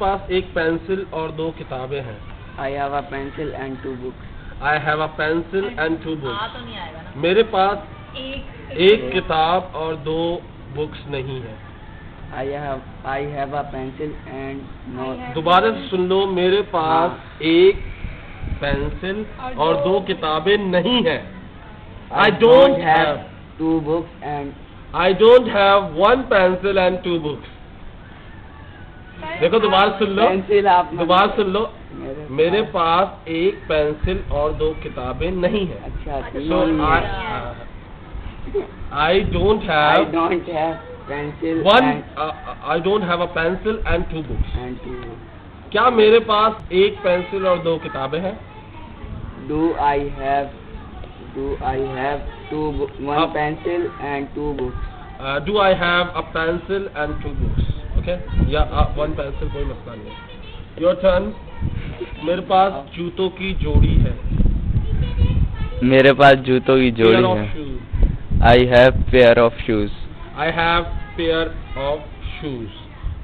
पास एक पेंसिल और 2 किताबें हैं। I have a pencil and 2 books. I have a pencil and 2 books. तो नहीं आएगा ना। मेरे पास एक किताब और 2 बुक्स नहीं है। I have a pencil and no. दोबारा से सुन लो, मेरे पास एक पेंसिल और 2 किताबें नहीं है। I don't have 2 books and I don't have 1 pencil and 2 books. देखो दोबारा सुन लो, पेंसिल आप दोबारा सुन लो, मेरे पास एक पेंसिल और 2 किताबें नहीं है। अच्छा, So I don't have pencil one. I don't have a pencil and 2 books. and 2 books. क्या मेरे पास एक पेंसिल और 2 किताबें हैं? Do I have 1 pencil and 2 books? Do I have a pencil and 2 books? Okay? या 1 पेंसिल, कोई मसला नहीं है। Your turn. मेरे पास जूतों की जोड़ी है। मेरे पास जूतों की जोड़ी Pair of है। shoes. I have pair of shoes. I have pair of shoes.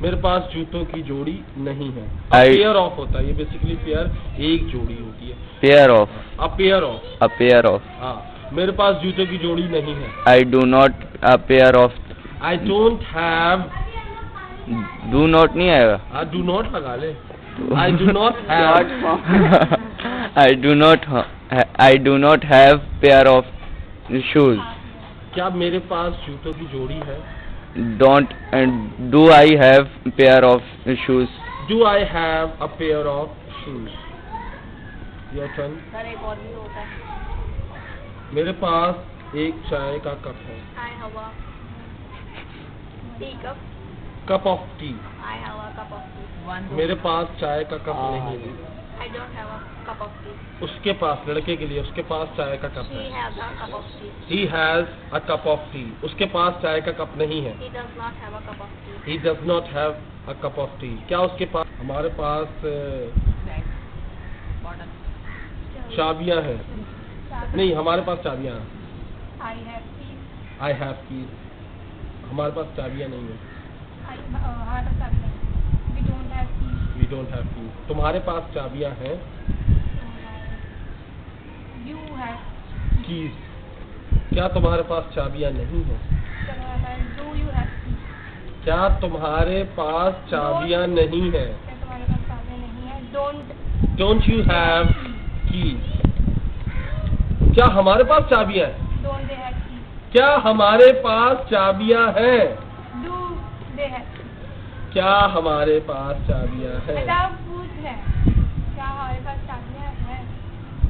मेरे पास जूतों की जोड़ी नहीं है। पेयर ऑफ होता है ये, बेसिकली पेयर एक जोड़ी होती है। Pair of. A pair of. A pair of. हाँ, मेरे पास जूतों की जोड़ी नहीं है। I do not a pair of. I don't have. Do not नहीं आएगा। Do not लगा ले। I do not have. I do not have pair of shoes. क्या मेरे पास जूतों की जोड़ी है? Don't and do I have pair of shoes? Do I have a pair of shoes? Your turn. Sir एक और भी होता है। मेरे पास एक चाय का कप है। I have a tea cup. Cup of tea. I have a cup of tea. मेरे पास चाय का कप नहीं है। I don't have a cup of tea. उसके पास, लड़के के लिए, उसके पास चाय का कप He है। has a cup of tea. He has a cup of tea. उसके पास चाय का कप नहीं है। He does not have a cup of tea. He does not have a cup of tea. क्या उसके पास? हमारे पास Bottle. चाबियां हैं। नहीं, हमारे पास चाबियां हैं। I have keys. I have keys. हमारे पास चाबियां नहीं है। हमारे पास चाबी नहीं। We don't have keys. We don't have keys. तुम्हारे पास चाबियां हैं। You have. Keys. क्या तुम्हारे पास चाबियां नहीं है? Do you have keys? क्या तुम्हारे पास चाबियां नहीं है? क्या तुम्हारे पास चाबियां नहीं है? Don't you have keys? क्या हमारे पास चाबियां हैं? Don't they have keys? क्या हमारे पास चाबियां हैं? Do they have keys? क्या हमारे पास चाबियां हैं? बेटा पूछ है। क्या हमारे पास चाबियां हैं?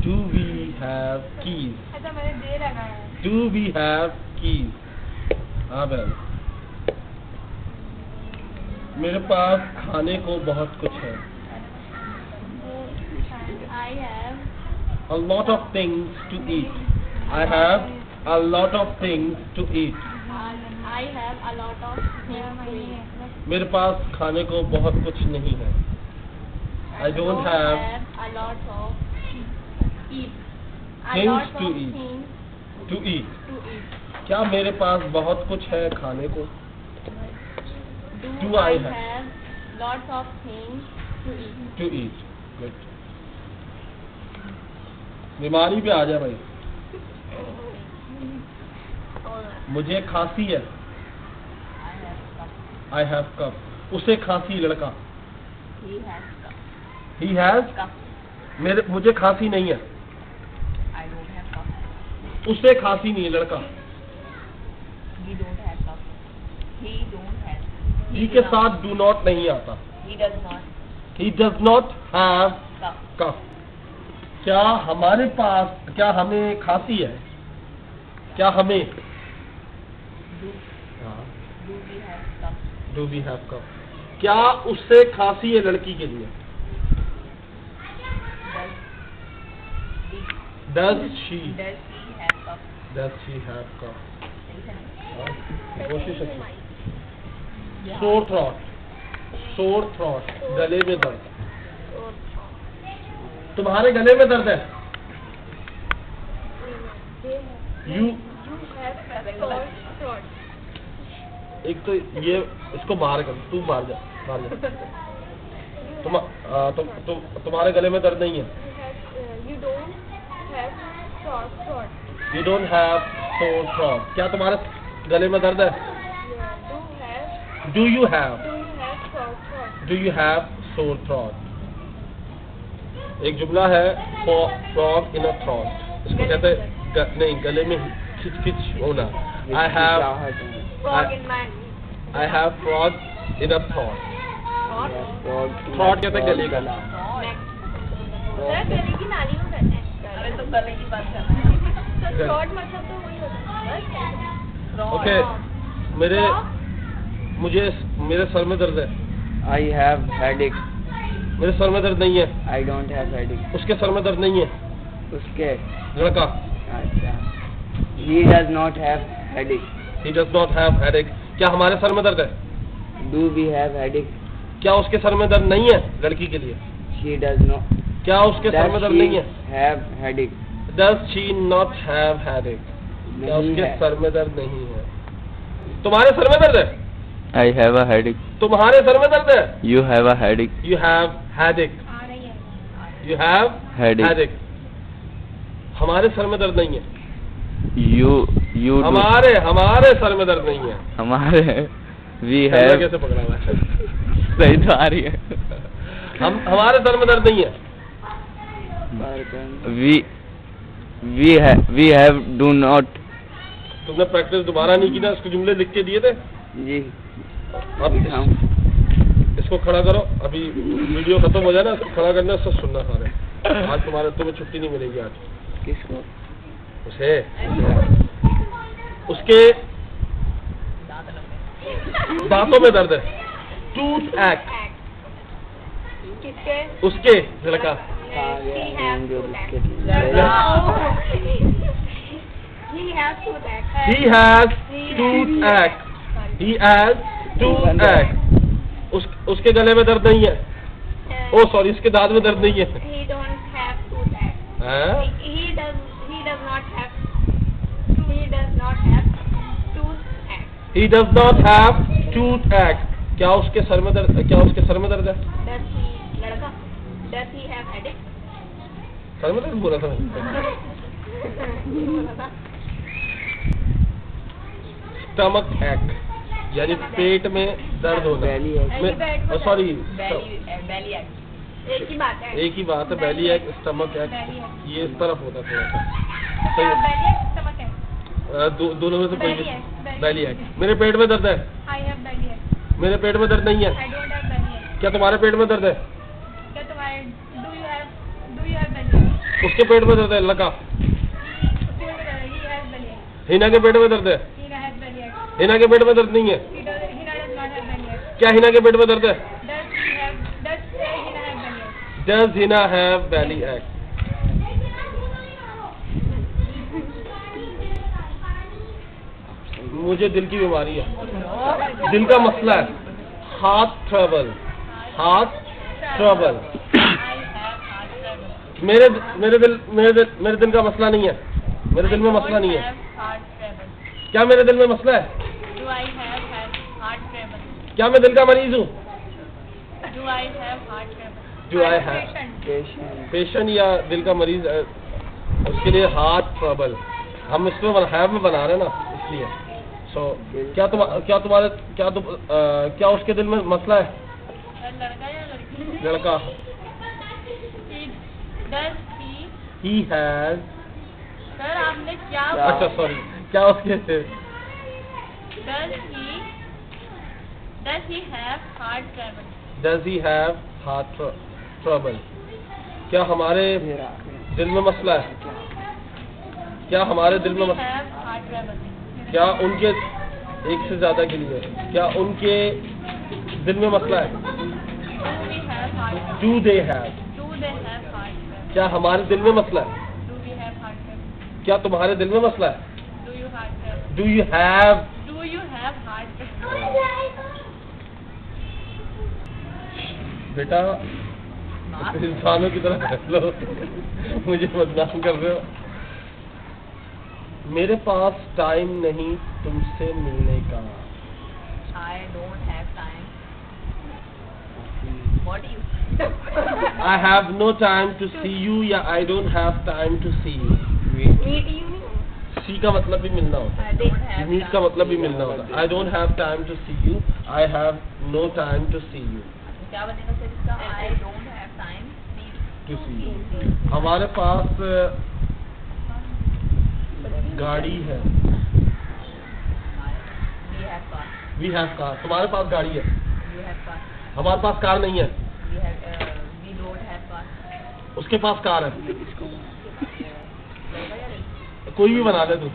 Do we have keys? अच्छा मैंने दे लगाया है। Do we have keys? हाँ बहन। मेरे पास खाने को बहुत कुछ है। I have. A lot of things to eat. I have a lot of things to eat. I have a lot of things to eat. मेरे पास खाने को बहुत कुछ नहीं है। I don't have a lot of eat. things to eat. Things To eat. to eat. क्या मेरे पास बहुत कुछ है खाने को? Do I I have? have lots of things to eat? To eat. Good. बीमारी पे आ जा भाई। मुझे खांसी है। I have cough. उसे खांसी, लड़का। He has cough. He has. मुझे खांसी नहीं है। I don't have cough. उसे खांसी नहीं है, लड़का। He don't have cough. He don't have. ही के साथ do not नहीं आता। He does not He does not have cough. cough. क्या हमारे पास, क्या हमें खांसी है? क्या हमें? हाँ। Do we have cough? Do we have cough? क्या उससे खांसी है लड़की के लिए? Does she have cough? Does she have cough? कोशिश अच्छी। Sore throat. Sore throat. गले में दर्द। तुम्हारे गले में दर्द है? You एक तो ये इसको बाहर कर, तू बाहर जा, बाहर जा। तुम्हारे गले में दर्द नहीं है. You don't have sore throat. You don't have sore throat. क्या तुम्हारे गले में दर्द है? Do you have Do you have sore throat? Do you have sore throat? एक जुमला है frog in a throat. इसको कहते हैं नहीं, गले में खिच होना. I have Frog in my frog in a throat. Throat कहते हैं गले का. neck. सर गले की नाली में करना है. अरे तो गले की बात कर रहे हैं. तो throat मतलब तो वही होता है. ओके, मेरे सर में दर्द है. I have headache. मेरे सर में दर्द नहीं है. I don't have headache. उसके सर में दर्द नहीं है. उसके लड़का. अच्छा. He does not have headache. He does not have headache. क्या हमारे सर में दर्द है? Do we have headache? क्या उसके सर में दर्द नहीं है? लड़की के लिए. She does not. क्या उसके सर में दर्द नहीं है? Have headache? Does she not have headache? क्या नहीं उसके है. सर में दर्द नहीं है? तुम्हारे सर में दर्द है? I have a headache. तुम्हारे सर में दर्द है? You have a headache. You have headache. आ रही है. You have Headache. headache. हमारे सर में दर्द नहीं है. You do. हमारे सर में दर्द नहीं है. हमारे we कैमरा have. कैसे पकड़ा हुआ है? सही तो आ रही है. हमारे सर में दर्द नहीं है. We have do not. तुमने प्रैक्टिस दोबारा नहीं की ना? इसको जुमले लिख के दिए थे. जी. अब इसको खड़ा करो. अभी वीडियो खत्म हो जाए ना, इसको खड़ा करना, सब सुनना सारे. आज तुम्हें छुट्टी नहीं मिलेगी आज. किसको? उसे उसके दांतों में दर्द है. Tooth act. किसके? उसके लड़का. He has tooth ache. He has tooth ache. He has tooth ache. उसके गले में दर्द नहीं है. ओ सॉरी, इसके दांत में दर्द नहीं है. He don't have tooth ache. हाँ? He does not have tooth ache. He does not have tooth ache. क्या उसके सर में दर्द है? Does he have headache? Sir में दर्द बोला था मैंने. स्टमक एक्ट यानी पेट में दर्द होना. Sorry, Belly ache. एक ही बात है. एक ही बात है. बेली एक्ट, स्टमक एक्ट, ये इस तरफ होता है थोड़ा सा. क्या belly ache, stomach ache? दोनों में से कोई Belly ache. बेली एक्ट. मेरे पेट में दर्द है. I have belly ache. मेरे पेट में दर्द नहीं है. I don't have belly ache. क्या तुम्हारे पेट में दर्द है? क्या तुम्हारे do you have belly ache? उसके पेट में दर्द है. लगा. He has belly ache. Hina के पेट में दर्द है. Hina has belly ache. Hina के पेट में दर्द नहीं है. Hina does not have belly ache. क्या हिना के पेट में दर्द है? Does Hina have Does Hina have belly ache? belly ache? मुझे दिल की बीमारी है. दिल का मसला है. Heart trouble. Heart trouble. I have heart trouble. मेरे दिल का मसला नहीं है. मेरे दिल में मसला नहीं I है. have heart trouble. क्या मेरे दिल में मसला है? Do I have heart trouble? क्या मैं दिल का मरीज हूँ? Do I have heart trouble? Do I have Patient. Patient या दिल का मरीज उसके लिए हार्ट ट्रबल. हम इसमें हैव में बना रहे हैं ना, इसलिए. क्या उसके दिल में मसला है? लड़का या लड़की? लड़का. Does he? He has. Sir आपने क्या? अच्छा सॉरी. क्या उसके Does he have heart trouble? Does he have heart trouble? क्या हमारे दिल में मसला है? क्या हमारे दिल में Do we मसला? have heart trouble? क्या उनके एक से ज्यादा के लिए? क्या उनके दिल में मसला है? Do we have heart trouble? Do they have? Do they have heart trouble? क्या हमारे दिल में मसला है? Do we have heart trouble? क्या तुम्हारे दिल में मसला है? Do you heart trouble? Do you have? Do you have heart trouble? बेटा इंसानों की तरह रह लो. मुझे बदनाम कर रहे हो. मेरे पास टाइम नहीं तुमसे मिलने का. I don't have time. What do you? I have no time to see you या I don't have time to see you. Meet you See का मतलब भी मिलना होता है. Meet का मतलब भी मिलना होता है. I don't have time to see you. I have no time to see you. क्या बनेगा सर इसका? I don't have time To see you. हमारे पास गाड़ी है. We have car. तुम्हारे पास गाड़ी है. हमारे पास कार नहीं है. We don't have car. उसके पास कार है. कोई भी बना दे तू. You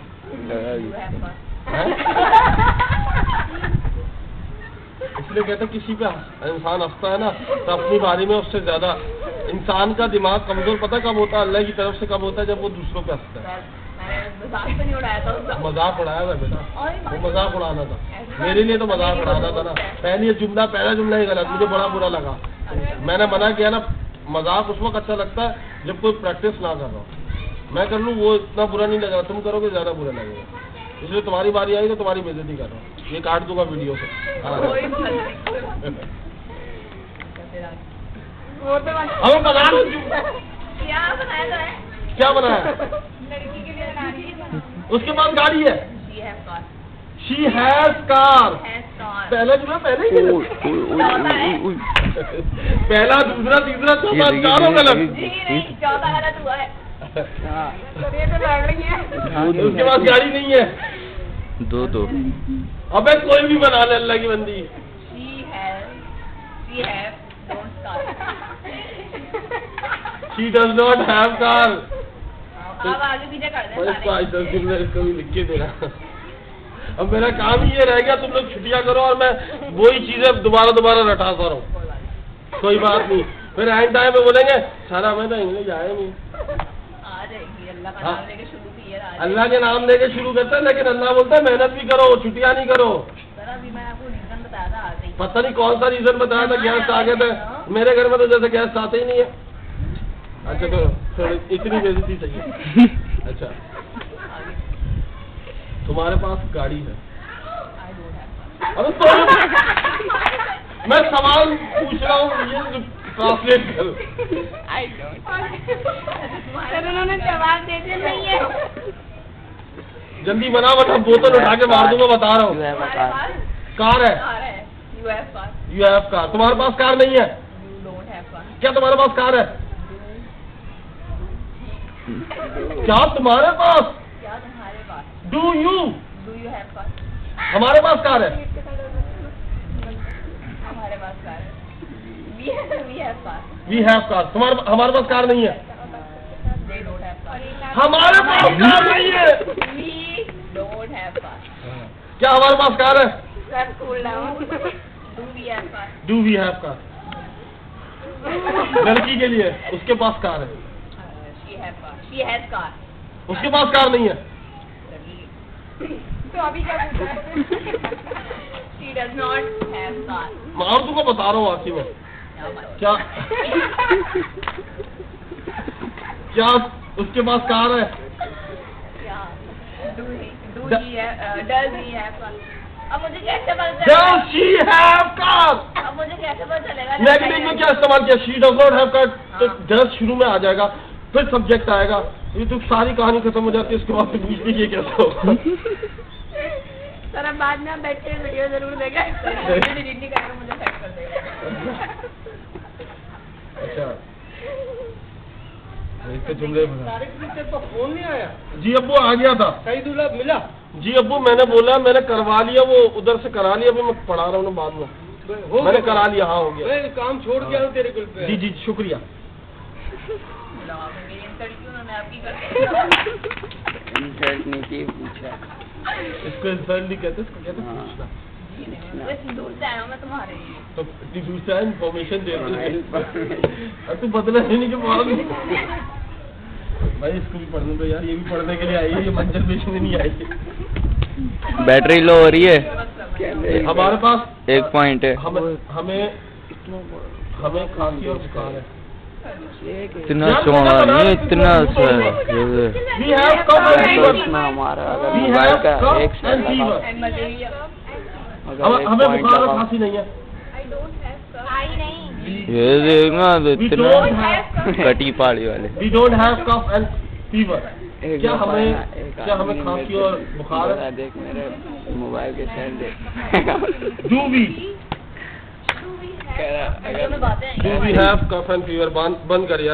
have car. हैं? इसलिए कहते हैं किसी पे इंसान हंसता है ना तो अपनी बारी में उससे ज्यादा इंसान का दिमाग कमजोर पता कब होता है अल्लाह की तरफ से कब होता है जब वो दूसरों पे हंसता है. मैंने मजाक तो नहीं उड़ाया था उसका. मजाक उड़ाया था बेटा. वो मजाक उड़ाना था. मेरे लिए तो मजाक उड़ाना था ना. पहला जुमला ही गलत. मुझे बड़ा बुरा लगा. मैंने मना किया ना. मजाक उस वक्त अच्छा लगता है जब कोई प्रैक्टिस ना कर रहा हो. मैं कर लूँ वो इतना बुरा नहीं लगेगा. तुम करोगे ज्यादा बुरा लगेगा. इसलिए तुम्हारी बारी आई तो तुम्हारी बेइज्जती कर रहा हूँ. ये काट दूंगा वीडियो से. हमें बना दो. क्या बनाया था? क्या बनाया? लड़की के लिए बना रही है. उसके पास गाड़ी है. She have car. She has car. Has car. पहला जुमला पहले ही गलत. पहला दूसरा तीसरा चौथा चारों गलत. जी नहीं, चौथा गलत हुआ है. ये तो लड़ रही है. उसके पास गाड़ी नहीं है. दो. अबे कोई भी बना ले अल्लाह की बंदी. She have don't car. She does not have car. अब आगे पीछे कर दे इसको आज 10 दिन में इसको भी लिख के देना. अब मेरा काम ही ये रह गया तुम लोग छुट्टियां करो और मैं वही चीजें दोबारा रटाता रहूं. कोई बात नहीं. फिर एंड टाइम में बोलेंगे सारा मैं तो इंग्लिश आया नहीं. आ जाएगी. अल्लाह का हाँ. नाम लेके शुरू की है. अल्लाह के नाम लेके शुरू करते हैं लेकिन अल्लाह बोलता है मेहनत भी करो छुट्टियां नहीं करो. सर अभी मैं आपको रीजन बताया था आगे ही. पता नहीं कौन सा रीजन बताया था. गेस्ट आ गए थे मेरे घर में तो जैसे गेस्ट आते ही नहीं है. अच्छा तो थोड़ी इतनी बेइज्जती चाहिए. अच्छा तुम्हारे पास गाड़ी है. अरे तो मैं सवाल पूछ रहा हूँ ये ट्रांसलेट कर. सर उन्होंने जवाब दे दिया नहीं है. जल्दी बना वरना बोतल उठा के मार दूंगा. बता रहा हूँ कार है. You have car. You have car. तुम्हारे पास कार नहीं है. You don't have car. क्या तुम्हारे पास कार है? क्या तुम्हारे पास? क्या तुम्हारे पास? Do you have car? हमारे पास कार है. हमारे पास कार है. We have car. We have car. हमारे पास कार नहीं है. They don't have car. हमारे पास कार नहीं है. We don't have car. क्या हमारे पास कार है? Sir, cool down. Do we have car? Do we have car? लड़की के लिए उसके पास कार है. She have car. She has car. उसके पास कार नहीं है. तो अभी क्या पूछ रहा है? She does not have car. मार तुमको बता रहा हूँ आखिर में. क्या क्या उसके पास कार है? Does he have car? अब मुझे कैसे पता चलेगा? Does she have car? अब मुझे कैसे पता चलेगा? नेगेटिव में क्या इस्तेमाल किया? She does not have car. तो does शुरू में आ जाएगा फिर सब्जेक्ट आएगा. ये तो सारी कहानी खत्म हो जाती है. इसके बाद फिर पूछ लीजिए कैसे होगा. सर अब बाद में आप बैठ के वीडियो जरूर देगा. डिलीट नहीं करके मुझे सेट कर देगा. अच्छा इसके जुमले फोन नहीं आया? जी अब्बू आ गया था. कई दूल्हा मिला? जी अब्बू मैंने बोला मैंने करवा लिया. वो उधर से करा लिया. अभी मैं पढ़ा रहा हूँ बाद में. मैंने करा लिया. हाँ हो गया. काम छोड़ गया तेरे कुल पे. जी शुक्रिया. इंसल्ट नहीं पूछा. इसको इंसल्ट नहीं कहते. इसको कहते पूछना. दूर से आया हूँ मैं तुम्हारे लिए. तो दूसरा इन्फॉर्मेशन देते हैं. तू बदला नहीं के बाद भाई इसको भी पढ़ने दो यार. ये भी पढ़ने के लिए आई है. ये मंजर बेचने नहीं आई है. बैटरी लो हो रही है. हमारे पास 1 पॉइंट है. हमें खांसी और बुखार है. इतना चौड़ा नहीं इतना सा. We have cough and fever. हमारा अगर We मोबाइल have का cough एक and fever. अगर हमें बुखार और खांसी नहीं है. I don't have car. I नहीं. ये देखना तो We इतना don't have- कटी पहाड़ी वाले We don't have cough and fever. एक क्या दफा हमें ना एक क्या हमें आदमी खांसी मेरे और से बुखार बोला, है? देख मेरे मोबाइल के साइड देख Do we कह रहा में बातें अगर आएंगी। have cough and fever? बंद कर यार।